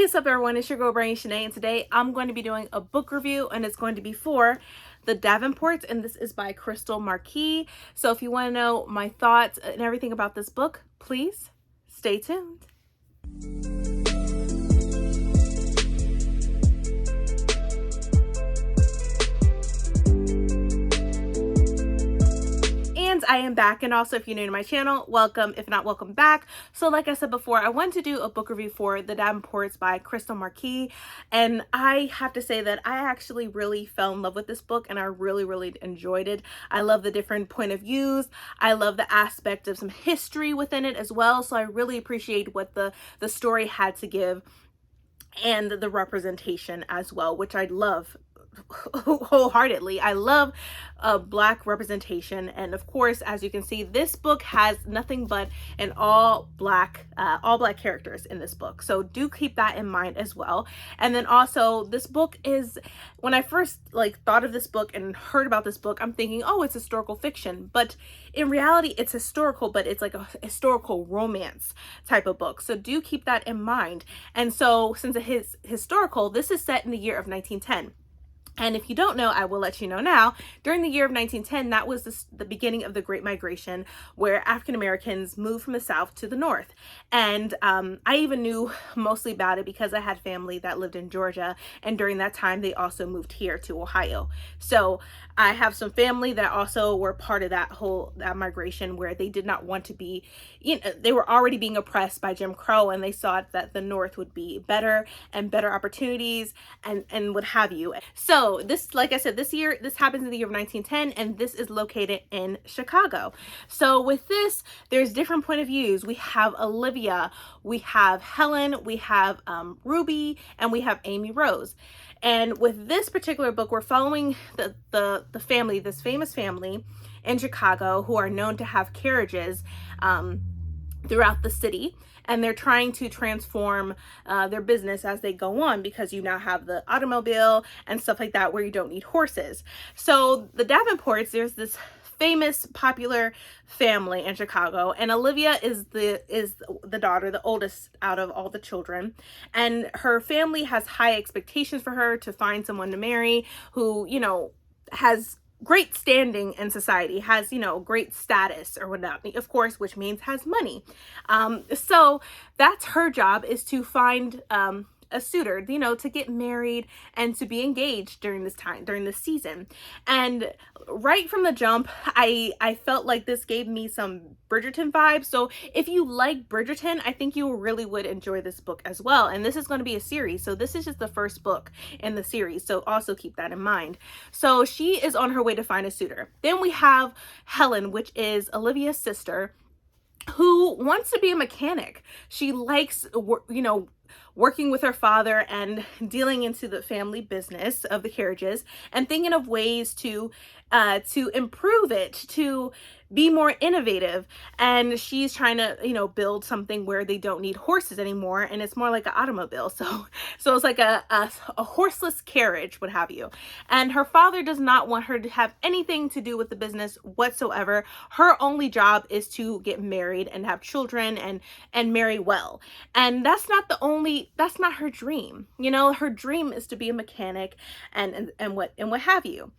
What's up, everyone? It's your girl Brain Shanae, and today I'm going to be doing a book review, and it's going to be for the Davenports, and this is by Krystal Marquis. So if you want to know my thoughts and everything about this book, please stay tuned. I am back, and also if you're new to my channel, welcome. If not, welcome back. So like I said before, I wanted to do a book review for The Davenports by Krystal Marquis, and I have to say that I actually really fell in love with this book, and I really enjoyed it. I love the different point of views. I love the aspect of some history within it as well, so I really appreciate what the story had to give and the representation as well, which I love wholeheartedly. I love Black representation, and of course, as you can see, this book has nothing but an all black characters in this book, so do keep that in mind as well. And then also, this book is, when I first thought of this book and heard about this book, I'm thinking, oh, it's historical fiction, but in reality it's historical, but it's like a historical romance type of book, so do keep that in mind. And so since it is historical, this is set in the year of 1910. And if you don't know, I will let you know now. During the year of 1910, that was the beginning of the Great Migration, where African Americans moved from the South to the North. And I even knew mostly about it because I had family that lived in Georgia, and during that time they also moved here to Ohio. So I have some family that also were part of that migration, where they did not want to be, they were already being oppressed by Jim Crow, and they thought that the North would be better and better opportunities and what have you. So this, like I said, this happens in the year of 1910, and this is located in Chicago. So with this, there's different point of views. We have Olivia, we have Helen, we have Ruby, and we have Amy Rose. And with this particular book, we're following the family, this famous family in Chicago, who are known to have carriages throughout the city, and they're trying to transform their business as they go on, because you now have the automobile and stuff like that where you don't need horses. So the Davenports, there's this famous popular family in Chicago, and Olivia is the daughter, the oldest out of all the children, and her family has high expectations for her to find someone to marry who, has great standing in society, has, great status or whatnot, of course, which means has money. So that's her job, is to find a suitor, to get married and to be engaged during this season. And right from the jump, I felt like this gave me some Bridgerton vibes. So if you like Bridgerton, I think you really would enjoy this book as well. And this is going to be a series, so this is just the first book in the series, so also keep that in mind. So she is on her way to find a suitor. Then we have Helen, which is Olivia's sister, who wants to be a mechanic. She likes, working with her father and dealing into the family business of the carriages and thinking of ways to improve it, to be more innovative. And she's trying to, build something where they don't need horses anymore, and it's more like an automobile. So it's like a horseless carriage, what have you. And her father does not want her to have anything to do with the business whatsoever. Her only job is to get married and have children and marry well. And that's not her dream. Her dream is to be a mechanic and what have you.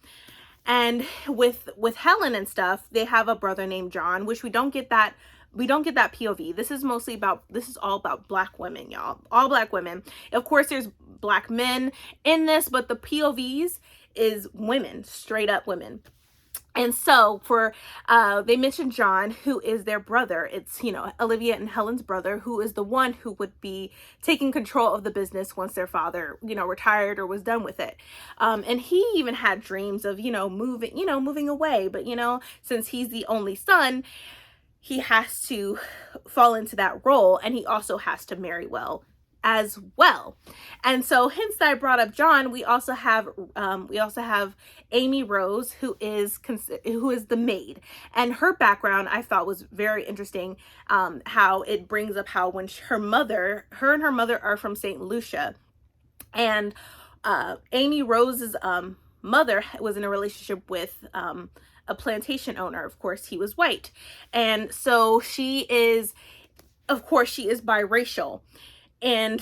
And with Helen and stuff, they have a brother named John, which we don't get that POV. This is all about Black women, y'all. All Black women. Of course, there's Black men in this, but the POVs is women, straight up women. And so they mentioned John, who is their brother. It's, Olivia and Helen's brother, who is the one who would be taking control of the business once their father, retired or was done with it. And he even had dreams of, moving away. But, since he's the only son, he has to fall into that role, and he also has to marry well as well. And so hence that I brought up John, we also have Amy Rose, who is the maid, and her background I thought was very interesting. How it brings up how when her and her mother are from St. Lucia, and Amy Rose's mother was in a relationship with a plantation owner. Of course, he was white, and so she is biracial. And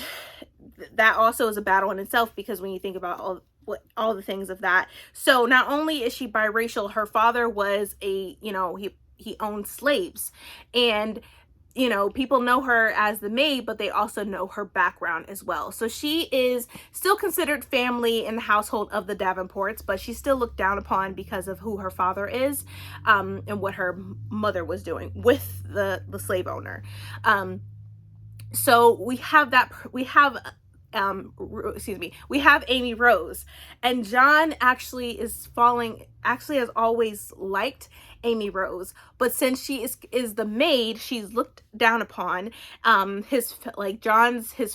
that also is a battle in itself, because when you think about all the things of that. So not only is she biracial, her father was a, he owned slaves, and people know her as the maid, but they also know her background as well. So she is still considered family in the household of the Davenports, but she's still looked down upon because of who her father is, and what her mother was doing with the slave owner. So we have we have Amy Rose, and John actually has always liked Amy Rose, but since she is the maid, she's looked down upon. His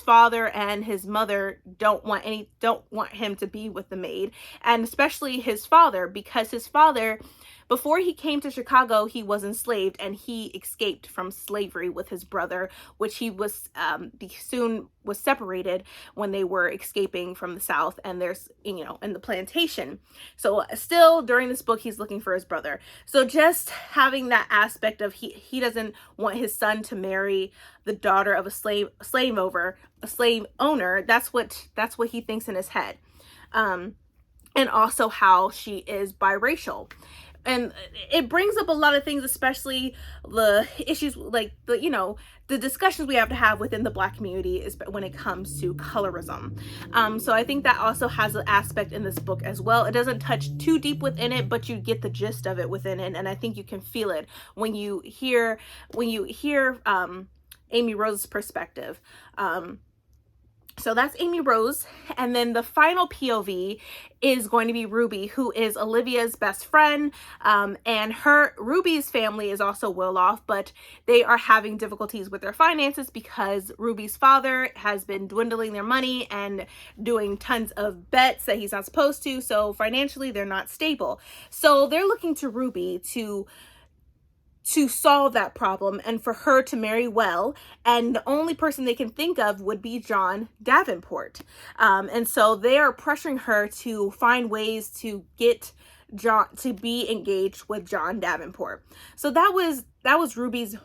father and his mother don't want him to be with the maid, and especially his father, because his father, before he came to Chicago, he was enslaved, and he escaped from slavery with his brother, which he was soon was separated when they were escaping from the South, and there's in the plantation. So still during this book, he's looking for his brother. So just having that aspect of he doesn't want his son to marry the daughter of a slave owner. That's what he thinks in his head, and also how she is biracial. And it brings up a lot of things, especially the issues like the discussions we have to have within the Black community is when it comes to colorism. So I think that also has an aspect in this book as well. It doesn't touch too deep within it, but you get the gist of it within it, and I think you can feel it when you hear Amy Rose's perspective. So that's Amy Rose. And then the final POV is going to be Ruby, who is Olivia's best friend. And Ruby's family is also well off, but they are having difficulties with their finances because Ruby's father has been dwindling their money and doing tons of bets that he's not supposed to. So financially, they're not stable. So they're looking to Ruby to solve that problem and for her to marry well, and the only person they can think of would be John Davenport. And so they are pressuring her to find ways to get John to be engaged with John Davenport. So that was Ruby's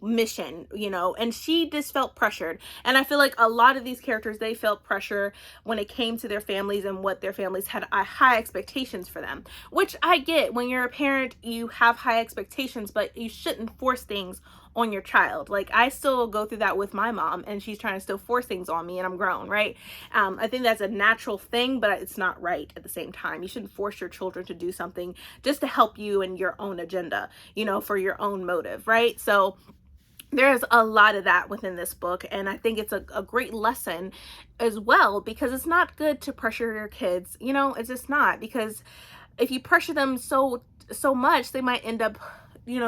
mission, and she just felt pressured. And I feel like a lot of these characters, they felt pressure when it came to their families and what their families had high expectations for them, which I get. When you're a parent, you have high expectations, but you shouldn't force things on your child. Like, I still go through that with my mom, and she's trying to still force things on me, and I'm grown, right? I think that's a natural thing, but it's not right at the same time. You shouldn't force your children to do something just to help you in your own agenda, for your own motive, right? So there's a lot of that within this book, and I think it's a great lesson as well, because it's not good to pressure your kids. It's just not, because if you pressure them so much, they might end up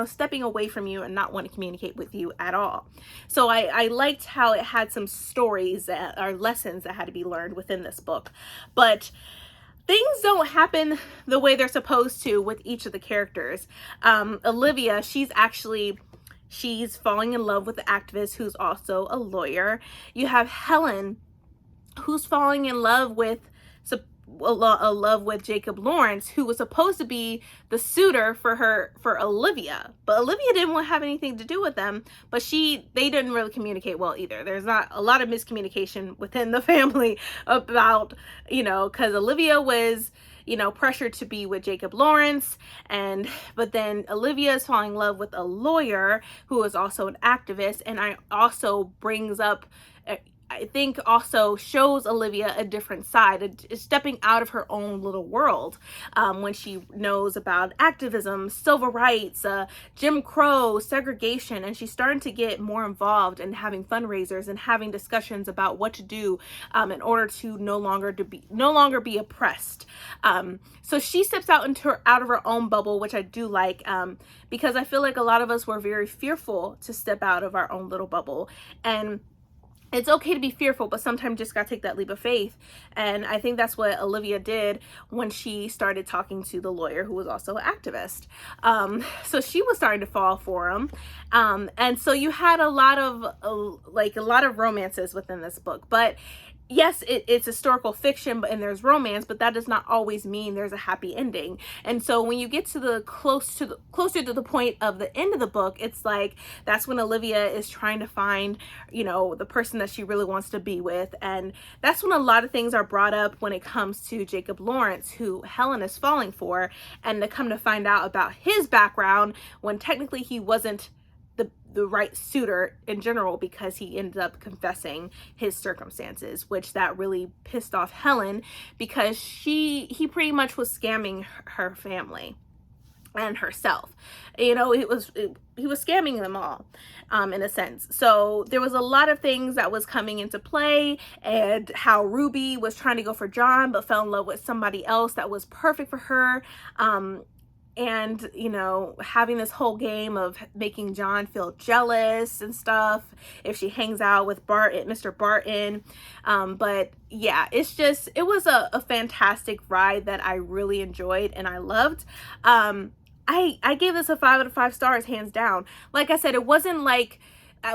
stepping away from you and not want to communicate with you at all. So I liked how it had some stories that are lessons that had to be learned within this book. But things don't happen the way they're supposed to with each of the characters. Olivia, she's falling in love with the activist who's also a lawyer. You have Helen, who's falling in love with Jacob Lawrence, who was supposed to be the suitor for Olivia, but Olivia didn't want to have anything to do with them. But they didn't really communicate well either. There's not a lot of miscommunication within the family about because Olivia was pressured to be with Jacob Lawrence, but then Olivia is falling in love with a lawyer who is also an activist, and I think also shows Olivia a different side, stepping out of her own little world, when she knows about activism, civil rights, Jim Crow, segregation, and she's starting to get more involved in having fundraisers and having discussions about what to do in order to no longer be oppressed. So she steps out of her own bubble, which I do like, because I feel like a lot of us were very fearful to step out of our own little bubble, and it's okay to be fearful, but sometimes just gotta take that leap of faith. And I think that's what Olivia did when she started talking to the lawyer, who was also an activist. So she was starting to fall for him. And so you had a lot of romances within this book, but yes, it's historical fiction, and there's romance, but that does not always mean there's a happy ending. And so when you get to the closer to the point of the end of the book, it's like that's when Olivia is trying to find, you know, the person that she really wants to be with. And that's when a lot of things are brought up when it comes to Jacob Lawrence, who Helen is falling for, and to come to find out about his background when technically he wasn't the right suitor in general, because he ended up confessing his circumstances, which that really pissed off Helen, because he pretty much was scamming her family and herself. You know, he was scamming them all, in a sense. So there was a lot of things that was coming into play, and how Ruby was trying to go for John but fell in love with somebody else that was perfect for her. And, you know, having this whole game of making John feel jealous and stuff if she hangs out with Mr. Barton. But yeah, it was a fantastic ride that I really enjoyed and I loved. I gave this a 5 out of 5 stars, hands down. Like I said, it wasn't like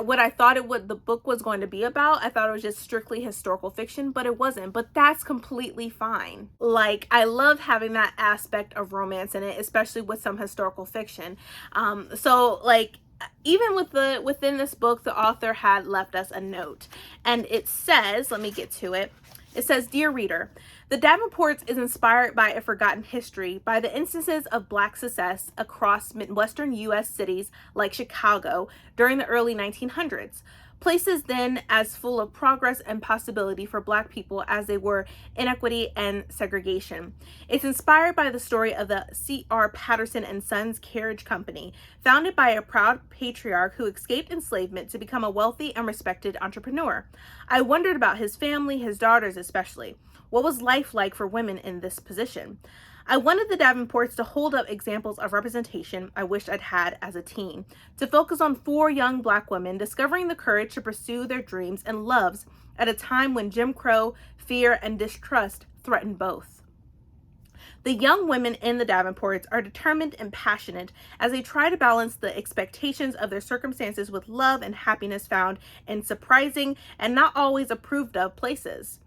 what I thought the book was going to be about. I thought it was just strictly historical fiction, but it wasn't. But that's completely fine. Like, I love having that aspect of romance in it, especially with some historical fiction. So like, even within this book, the author had left us a note, and it says, let me get to it. It says, "Dear reader, The Davenports is inspired by a forgotten history, by the instances of Black success across Midwestern U.S. cities like Chicago during the early 1900s. Places then as full of progress and possibility for Black people as they were inequity and segregation. It's inspired by the story of the C.R. Patterson and Sons Carriage Company, founded by a proud patriarch who escaped enslavement to become a wealthy and respected entrepreneur. I wondered about his family, his daughters especially. What was life like for women in this position? I wanted the Davenports to hold up examples of representation I wished I'd had as a teen, to focus on 4 young Black women discovering the courage to pursue their dreams and loves at a time when Jim Crow, fear, and distrust threatened both. The young women in the Davenports are determined and passionate as they try to balance the expectations of their circumstances with love and happiness found in surprising and not always approved of places.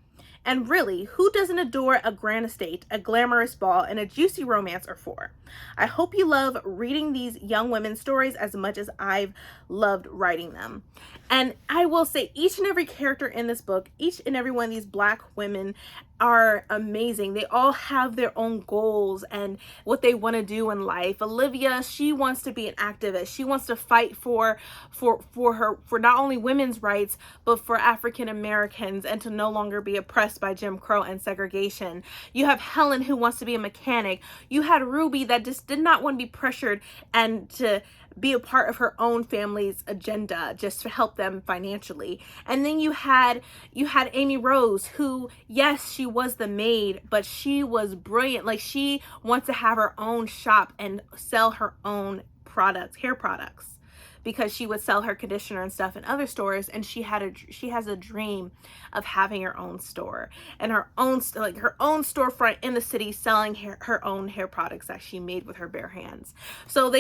And really, who doesn't adore a grand estate, a glamorous ball, and a juicy romance or 4? I hope you love reading these young women's stories as much as I've loved writing them. And I will say, each and every character in this book, each and every one of these Black women are amazing. They all have their own goals and what they want to do in life. Olivia, she wants to be an activist. She wants to fight for not only women's rights, but for African Americans, and to no longer be oppressed by Jim Crow and segregation. You have Helen, who wants to be a mechanic. You had Ruby, that just did not want to be pressured and to be a part of her own family's agenda just to help them financially. And then you had Amy Rose, who, yes, she was the maid, but she was brilliant. Like, she wants to have her own shop and sell her own products, hair products, because she would sell her conditioner and stuff in other stores, and she has a dream of having her own store and her own storefront in the city, selling her own hair products that she made with her bare hands. So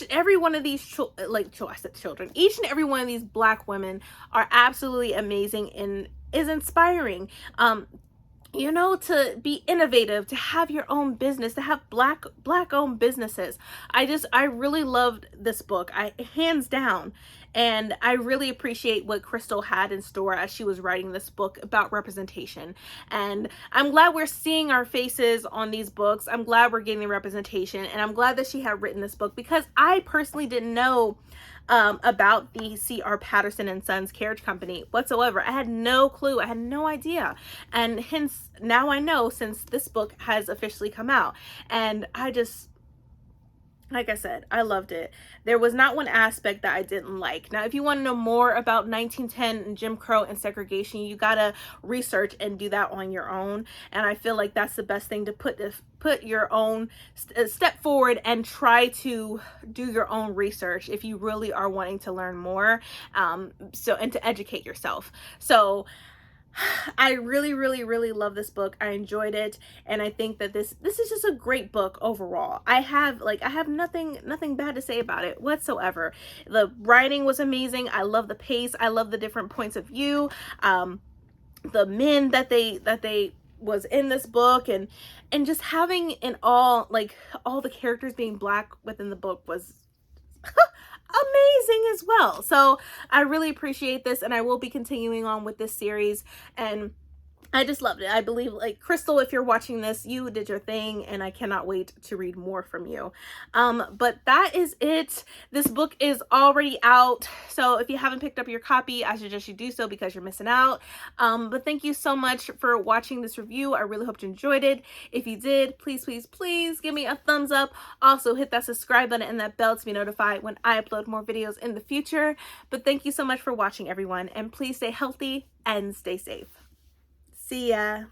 every one of these children, each and every one of these Black women are absolutely amazing and is inspiring. You know, to be innovative, to have your own business, to have black owned businesses. I really loved this book, hands down. And I really appreciate what Krystal had in store as she was writing this book about representation. And I'm glad we're seeing our faces on these books. I'm glad we're getting the representation, and I'm glad that she had written this book, because I personally didn't know about the C.R. Patterson and Sons Carriage Company whatsoever. I had no clue. I had no idea. And hence, now I know, since this book has officially come out. And like I said, I loved it. There was not one aspect that I didn't like. Now, if you want to know more about 1910 and Jim Crow and segregation, you gotta research and do that on your own. And I feel like that's the best thing, to put your own step forward and try to do your own research if you really are wanting to learn more, and to educate yourself. So I really, really, really love this book. I enjoyed it, and I think that this is just a great book overall. I have nothing bad to say about it whatsoever. The writing was amazing. I love the pace. I love the different points of view. the men that they was in this book, and just having in all, like, all the characters being Black within the book was amazing as well. So I really appreciate this, and I will be continuing on with this series, and I just loved it. I believe, like, Krystal, if you're watching this, you did your thing, and I cannot wait to read more from you. But that is it. This book is already out, so if you haven't picked up your copy, I suggest you do so because you're missing out. But thank you so much for watching this review. I really hope you enjoyed it. If you did, please, please, please give me a thumbs up. Also, hit that subscribe button and that bell to be notified when I upload more videos in the future. But thank you so much for watching, everyone, and please stay healthy and stay safe. See ya.